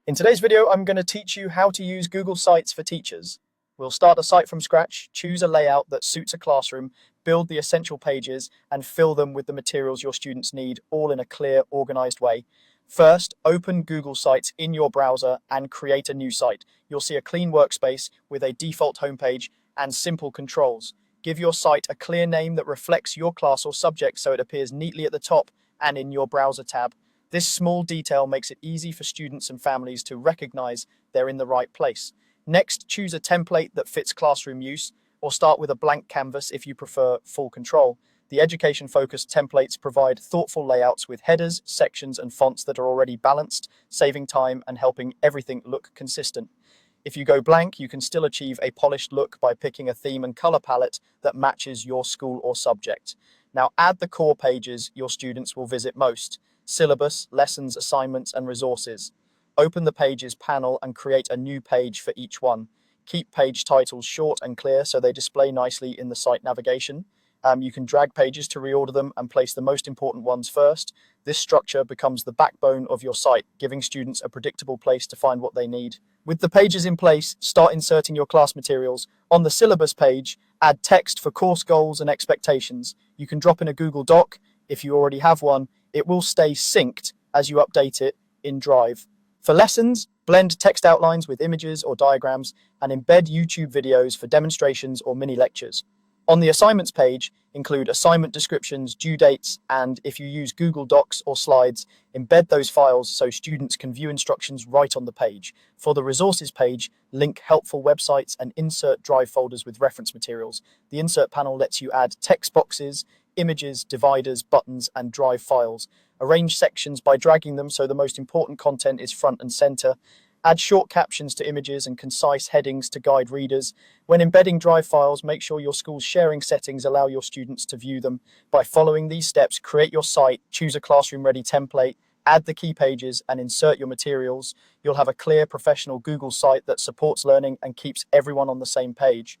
In today's video, I'm going to teach you how to use Google Sites for teachers. We'll start a site from scratch, choose a layout that suits a classroom, build the essential pages, and fill them with the materials your students need, all in a clear, organized way. First, open Google Sites in your browser and create a new site. You'll see a clean workspace with a default homepage and simple controls. Give your site a clear name that reflects your class or subject so it appears neatly at the top and in your browser tab. This small detail makes it easy for students and families to recognize they're in the right place. Next, choose a template that fits classroom use, or start with a blank canvas if you prefer full control. The education-focused templates provide thoughtful layouts with headers, sections, and fonts that are already balanced, saving time and helping everything look consistent. If you go blank, you can still achieve a polished look by picking a theme and color palette that matches your school or subject. Now add the core pages your students will visit most: syllabus, lessons, assignments, and resources. Open the Pages panel and create a new page for each one. Keep page titles short and clear so they display nicely in the site navigation. You can drag pages to reorder them and place the most important ones first. This structure becomes the backbone of your site, giving students a predictable place to find what they need. With the pages in place, start inserting your class materials. On the syllabus page, add text for course goals and expectations. You can drop in a Google Doc. If you already have one, it will stay synced as you update it in Drive. For lessons, blend text outlines with images or diagrams and embed YouTube videos for demonstrations or mini lectures. On the assignments page, include assignment descriptions, due dates, and if you use Google Docs or slides, embed those files so students can view instructions right on the page. For the resources page, link helpful websites and insert Drive folders with reference materials. The insert panel lets you add text boxes, images, dividers, buttons, and Drive files. Arrange sections by dragging them so the most important content is front and center. Add short captions to images and concise headings to guide readers. When embedding Drive files, make sure your school's sharing settings allow your students to view them. By following these steps, create your site, choose a classroom-ready template, add the key pages, and insert your materials. You'll have a clear, professional Google site that supports learning and keeps everyone on the same page.